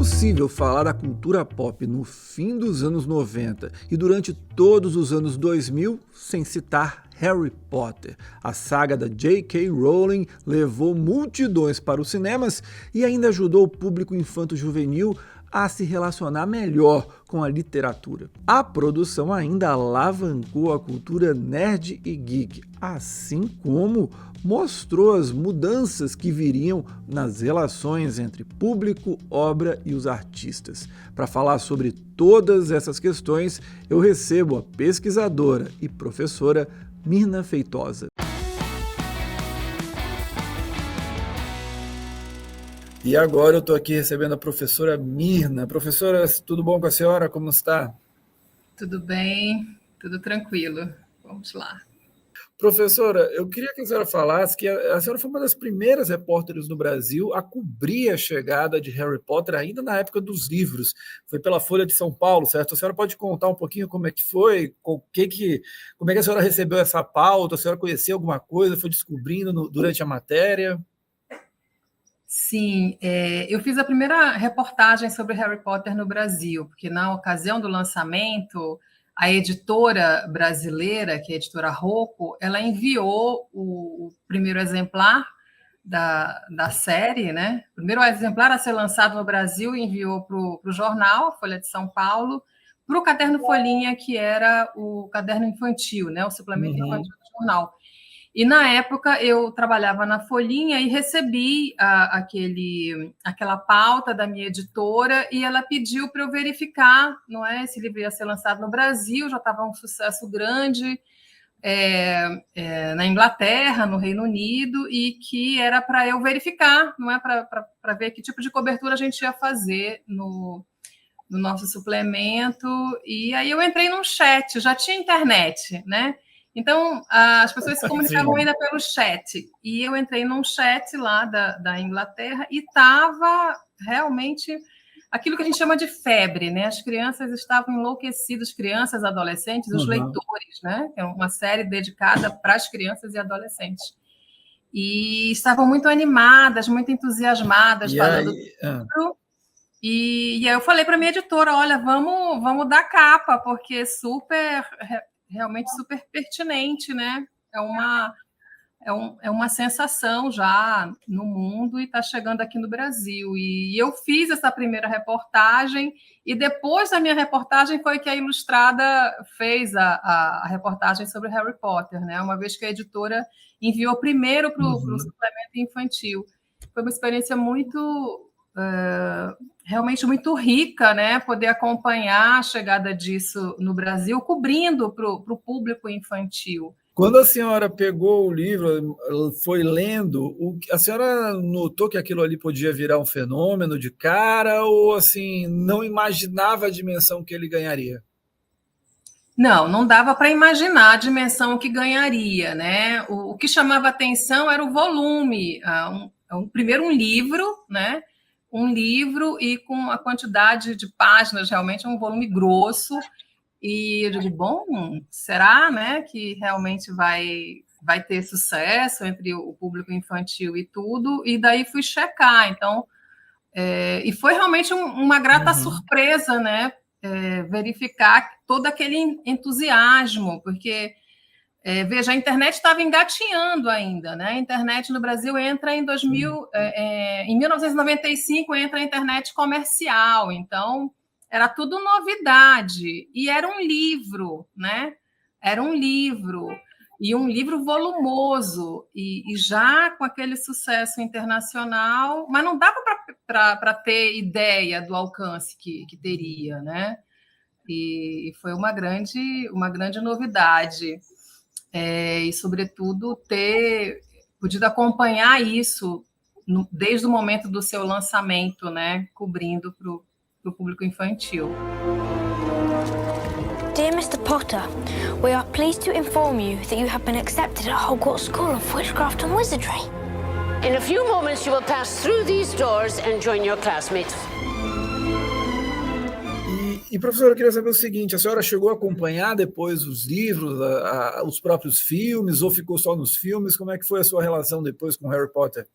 impossível falar da cultura pop no fim dos anos 90 e durante todos os anos 2000 sem citar Harry Potter. A saga da J.K. Rowling levou multidões para os cinemas e ainda ajudou o público infanto-juvenil a se relacionar melhor com a literatura. A produção ainda alavancou a cultura nerd e geek, assim como mostrou as mudanças que viriam nas relações entre público, obra e os artistas. Para falar sobre todas essas questões, eu recebo a pesquisadora e professora Mirna Feitosa. E agora eu estou aqui recebendo a professora Mirna. Professora, tudo bom com a senhora? Como está? Tudo bem, tudo tranquilo. Vamos lá. Professora, eu queria que a senhora falasse que a senhora foi uma das primeiras repórteres no Brasil a cobrir a chegada de Harry Potter ainda na época dos livros. Foi pela Folha de São Paulo, certo? A senhora pode contar um pouquinho como é que foi? Como é que a senhora recebeu essa pauta? A senhora conhecia alguma coisa? Foi descobrindo durante a matéria? Sim, eu fiz a primeira reportagem sobre Harry Potter no Brasil, porque na ocasião do lançamento, a editora brasileira, que é a editora Rocco, ela enviou o primeiro exemplar da série, né? O primeiro exemplar a ser lançado no Brasil, enviou para o jornal, a Folha de São Paulo, para o Caderno Folhinha, que era o caderno infantil, né? O suplemento infantil do jornal. E, na época, eu trabalhava na Folhinha e recebi aquela pauta da minha editora e ela pediu para eu verificar, não é? Esse livro ia ser lançado no Brasil, já estava um sucesso grande na Inglaterra, no Reino Unido, e que era para eu verificar, não é? Para ver que tipo de cobertura a gente ia fazer no nosso suplemento. E aí eu entrei num chat, já tinha internet, né? Então, as pessoas se comunicavam ainda pelo chat. E eu entrei num chat lá da Inglaterra e estava realmente aquilo que a gente chama de febre, né? As crianças estavam enlouquecidas, crianças, adolescentes, os leitores, né? É uma série dedicada para as crianças e adolescentes. E estavam muito animadas, muito entusiasmadas, falando do livro. E aí eu falei para a minha editora, olha, vamos dar capa, porque realmente super pertinente, né? É uma sensação já no mundo e está chegando aqui no Brasil. E eu fiz essa primeira reportagem e depois da minha reportagem foi que a Ilustrada fez a reportagem sobre Harry Potter, né? Uma vez que a editora enviou primeiro para o suplemento infantil. Foi uma experiência realmente muito rica, né? Poder acompanhar a chegada disso no Brasil, cobrindo para o público infantil. Quando a senhora pegou o livro, foi lendo, a senhora notou que aquilo ali podia virar um fenômeno de cara ou assim não imaginava a dimensão que ele ganharia? Não dava para imaginar a dimensão que ganharia, né? O que chamava atenção era o volume, primeiro um livro, né? Um livro e com a quantidade de páginas, realmente um volume grosso. E eu digo, bom, será, né, que realmente vai ter sucesso entre o público infantil e tudo? E daí fui checar. Então, e foi realmente uma grata surpresa, né? Verificar todo aquele entusiasmo, porque veja, a internet estava engatinhando ainda, né? A internet no Brasil entra em 1995 entra a internet comercial, então era tudo novidade e era um livro, né? Era um livro e um livro volumoso e já com aquele sucesso internacional, mas não dava para ter ideia do alcance que teria, né? E foi uma grande novidade. E, sobretudo, ter podido acompanhar isso desde o momento do seu lançamento, né, cobrindo para o público infantil. Dear Mr. Potter, we are pleased to inform you that you have been accepted at Hogwarts School of Witchcraft and Wizardry. In a few moments, you will pass through these doors and join your classmates. E, professora, eu queria saber o seguinte, a senhora chegou a acompanhar depois os livros, os próprios filmes, ou ficou só nos filmes? Como é que foi a sua relação depois com Harry Potter?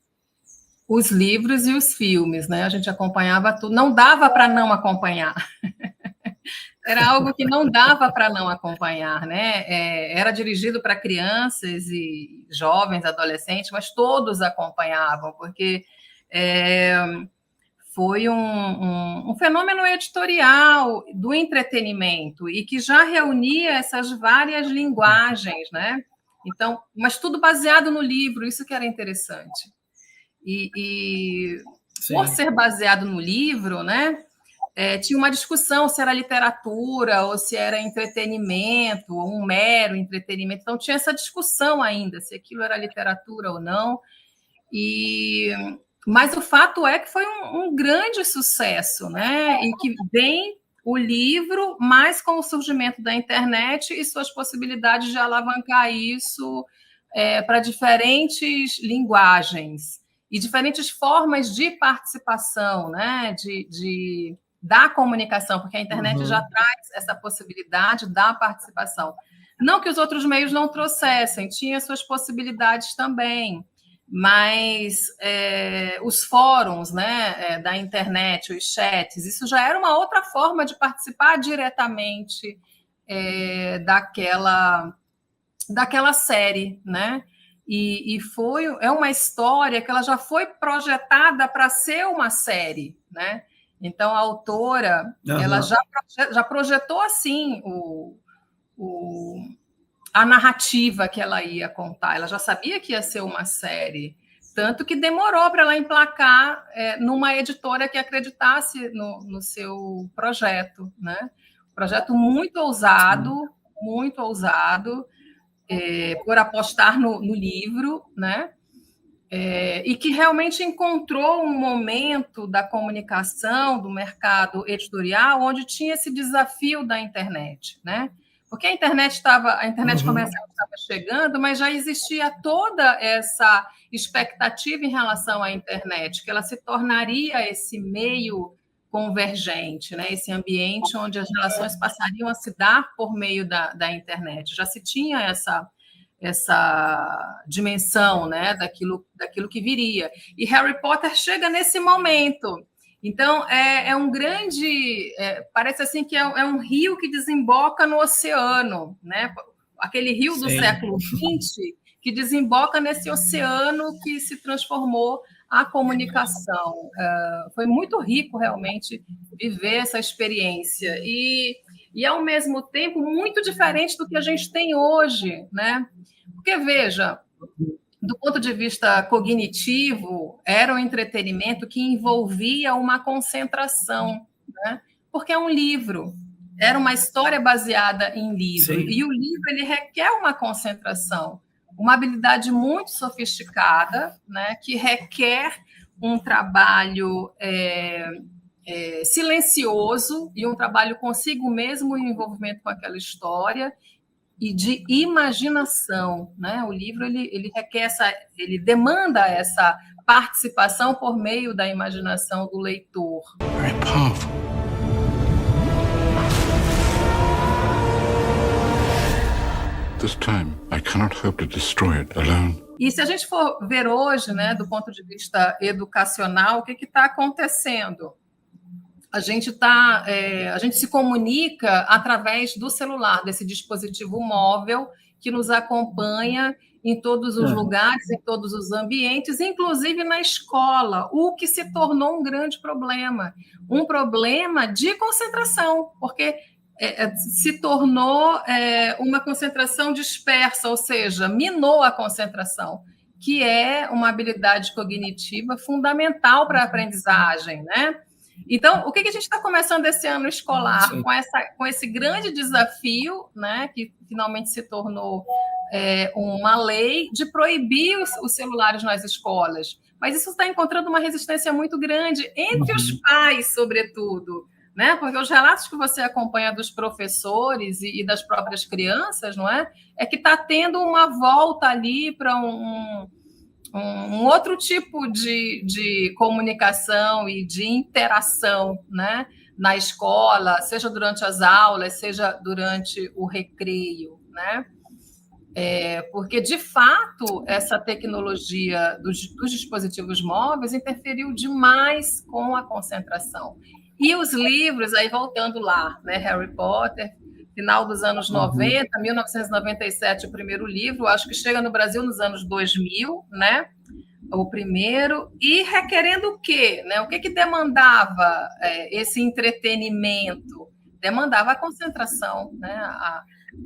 Os livros e os filmes, né? A gente acompanhava tudo, não dava para não acompanhar. Era algo que não dava para não acompanhar, né? Era dirigido para crianças e jovens, adolescentes, mas todos acompanhavam, porque foi um fenômeno editorial do entretenimento e que já reunia essas várias linguagens, né? Então, mas tudo baseado no livro, isso que era interessante. E por ser baseado no livro, né? Tinha uma discussão se era literatura ou se era entretenimento, ou um mero entretenimento. Então, tinha essa discussão ainda, se aquilo era literatura ou não. Mas o fato é que foi um grande sucesso, né? E que vem o livro, mas com o surgimento da internet e suas possibilidades de alavancar isso para diferentes linguagens e diferentes formas de participação, né? Da comunicação, porque a internet já traz essa possibilidade da participação. Não que os outros meios não trouxessem, tinha suas possibilidades também, mas os fóruns, né, da internet, os chats, isso já era uma outra forma de participar diretamente daquela série, né? E é uma história que ela já foi projetada para ser uma série, né? Então, a autora ela já projetou assim a narrativa que ela ia contar. Ela já sabia que ia ser uma série, tanto que demorou para ela emplacar numa editora que acreditasse no seu projeto, né? Projeto muito ousado, por apostar no livro, né? E que realmente encontrou um momento da comunicação, do mercado editorial, onde tinha esse desafio da internet, né? Porque a internet comercial estava chegando, mas já existia toda essa expectativa em relação à internet, que ela se tornaria esse meio convergente, né? Esse ambiente onde as relações passariam a se dar por meio da internet. Já se tinha essa dimensão, né, daquilo que viria. E Harry Potter chega nesse momento. Então, um grande... parece assim que é um rio que desemboca no oceano, né? Aquele rio do século XX que desemboca nesse oceano que se transformou a comunicação. Foi muito rico, realmente, viver essa experiência. E, ao mesmo tempo, muito diferente do que a gente tem hoje, né? Porque, veja, do ponto de vista cognitivo, era um entretenimento que envolvia uma concentração, né? Porque é um livro, era uma história baseada em livro, e o livro ele requer uma concentração, uma habilidade muito sofisticada, né? Que requer um trabalho silencioso e um trabalho consigo mesmo e um envolvimento com aquela história, e de imaginação, né? O livro ele requer ele demanda essa participação por meio da imaginação do leitor. Very powerful. This time, I cannot hope to destroy it alone. E se a gente for ver hoje, né, do ponto de vista educacional, o que está acontecendo? A gente se comunica através do celular, desse dispositivo móvel que nos acompanha em todos os lugares, em todos os ambientes, inclusive na escola, o que se tornou um grande problema, um problema de concentração, porque se tornou uma concentração dispersa, ou seja, minou a concentração, que é uma habilidade cognitiva fundamental para a aprendizagem, né? Então, o que a gente está começando esse ano escolar com esse grande desafio, né, que finalmente se tornou uma lei de proibir os celulares nas escolas? Mas isso está encontrando uma resistência muito grande entre os pais, sobretudo, né? Porque os relatos que você acompanha dos professores e das próprias crianças, não é que está tendo uma volta ali para um outro tipo de comunicação e de interação, né, na escola, seja durante as aulas, seja durante o recreio, né? Porque, de fato, essa tecnologia dos dispositivos móveis interferiu demais com a concentração. E os livros, aí voltando lá, né, Harry Potter, final dos anos 90, 1997, o primeiro livro, acho que chega no Brasil nos anos 2000, né, o primeiro, e requerendo o quê? Né? O que demandava esse entretenimento? Demandava a concentração, né,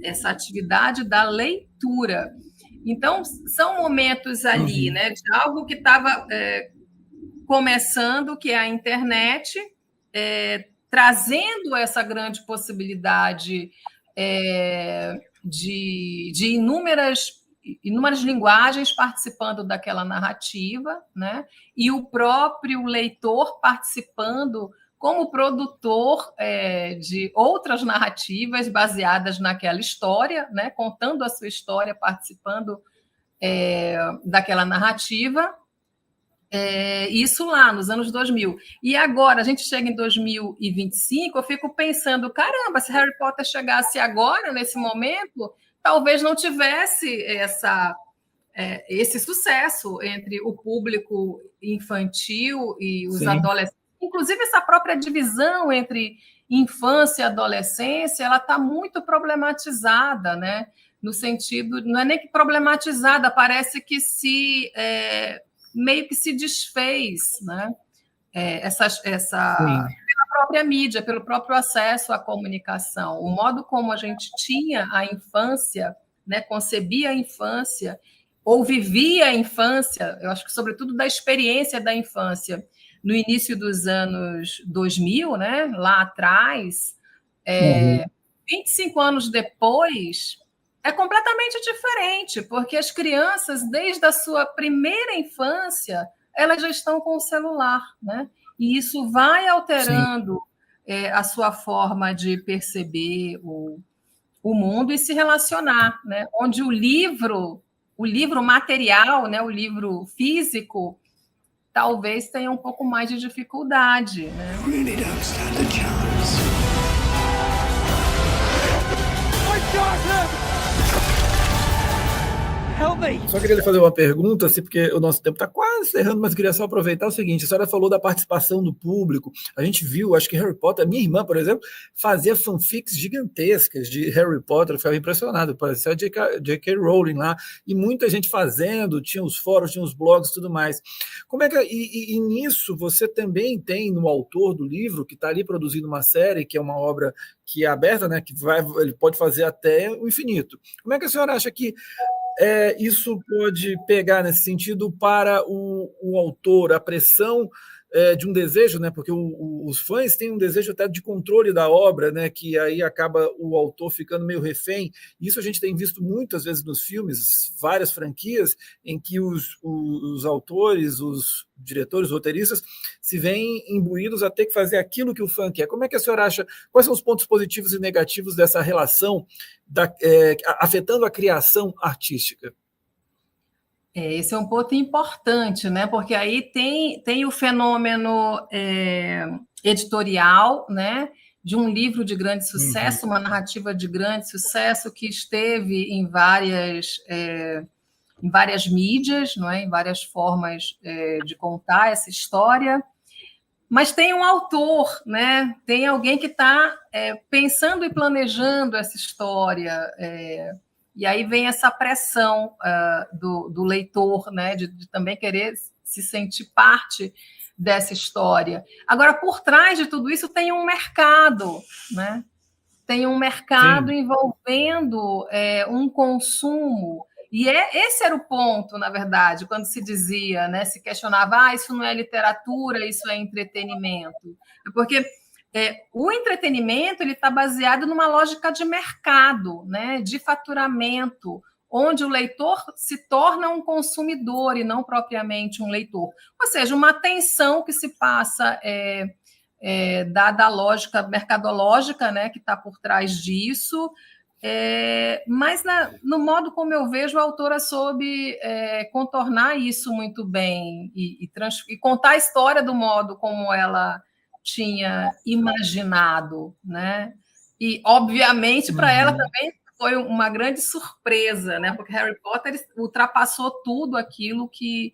essa atividade da leitura. Então, são momentos ali, né, de algo que estava começando, que é a internet, trazendo essa grande possibilidade de inúmeras linguagens participando daquela narrativa, né, e o próprio leitor participando como produtor de outras narrativas baseadas naquela história, né, contando a sua história, participando daquela narrativa, isso lá nos anos 2000. E agora, a gente chega em 2025, eu fico pensando, caramba, se Harry Potter chegasse agora, nesse momento, talvez não tivesse esse sucesso entre o público infantil e os adolescentes. Inclusive, essa própria divisão entre infância e adolescência, ela está muito problematizada, né? No sentido, não é nem que problematizada, parece que meio que se desfez, né? Pela própria mídia, pelo próprio acesso à comunicação, o modo como a gente tinha a infância, né? Concebia a infância, ou vivia a infância, eu acho que sobretudo da experiência da infância, no início dos anos 2000, né, lá atrás, 25 anos depois, é completamente diferente, porque as crianças, desde a sua primeira infância, elas já estão com o celular, né? E isso vai alterando a sua forma de perceber o mundo e se relacionar, né? Onde o livro material, né, o livro físico, talvez tenha um pouco mais de dificuldade, né? Really don't stand a chance. Só queria lhe fazer uma pergunta, assim, porque o nosso tempo está quase encerrando, mas eu queria só aproveitar o seguinte: a senhora falou da participação do público. A gente viu, acho que Harry Potter, a minha irmã, por exemplo, fazia fanfics gigantescas de Harry Potter, eu ficava impressionado, parecia a J.K. Rowling lá, e muita gente fazendo, tinha os fóruns, tinha os blogs e tudo mais. Como é que e nisso você também tem no autor do livro, que está ali produzindo uma série, que é uma obra que é aberta, né, que ele pode fazer até o infinito. Como é que a senhora acha que isso pode pegar nesse sentido para o autor, a pressão de um desejo, né? Porque os fãs têm um desejo até de controle da obra, né? Que aí acaba o autor ficando meio refém. Isso a gente tem visto muitas vezes nos filmes, várias franquias, em que os autores, os diretores, os roteiristas, se veem imbuídos a ter que fazer aquilo que o fã quer. Como é que a senhora acha? Quais são os pontos positivos e negativos dessa relação afetando a criação artística? Esse é um ponto importante, né? Porque aí tem o fenômeno editorial, né? De um livro de grande sucesso, uma narrativa de grande sucesso que esteve em várias mídias, não é? Em várias formas de contar essa história. Mas tem um autor, né? Tem alguém que está pensando e planejando essa história. E aí vem essa pressão do leitor, né, de também querer se sentir parte dessa história. Agora, por trás de tudo isso, tem um mercado, né? Tem um mercado envolvendo um consumo. E esse era o ponto, na verdade, quando se dizia, né, se questionava, isso não é literatura, isso é entretenimento. Porque o entretenimento está baseado numa lógica de mercado, né, de faturamento, onde o leitor se torna um consumidor e não propriamente um leitor. Ou seja, uma atenção que se passa dada a lógica mercadológica, né, que está por trás disso, mas no modo como eu vejo, a autora soube contornar isso muito bem e contar a história do modo como ela tinha imaginado, né? E, obviamente, para ela também foi uma grande surpresa, né? Porque Harry Potter ultrapassou tudo aquilo que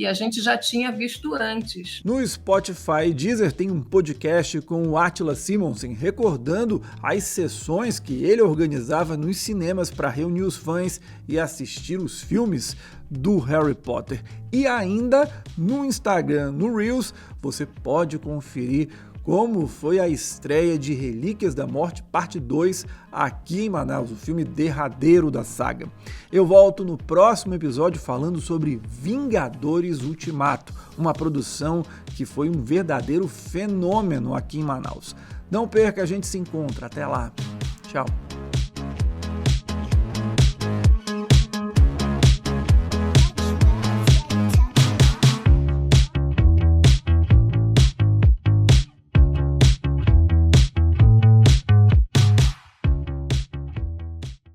a gente já tinha visto antes. No Spotify e Deezer tem um podcast com o Átila Simonsen recordando as sessões que ele organizava nos cinemas para reunir os fãs e assistir os filmes do Harry Potter. E ainda no Instagram, no Reels, você pode conferir como foi a estreia de Relíquias da Morte Parte 2 aqui em Manaus, o filme derradeiro da saga. Eu volto no próximo episódio falando sobre Vingadores Ultimato, uma produção que foi um verdadeiro fenômeno aqui em Manaus. Não perca, a gente se encontra. Até lá. Tchau.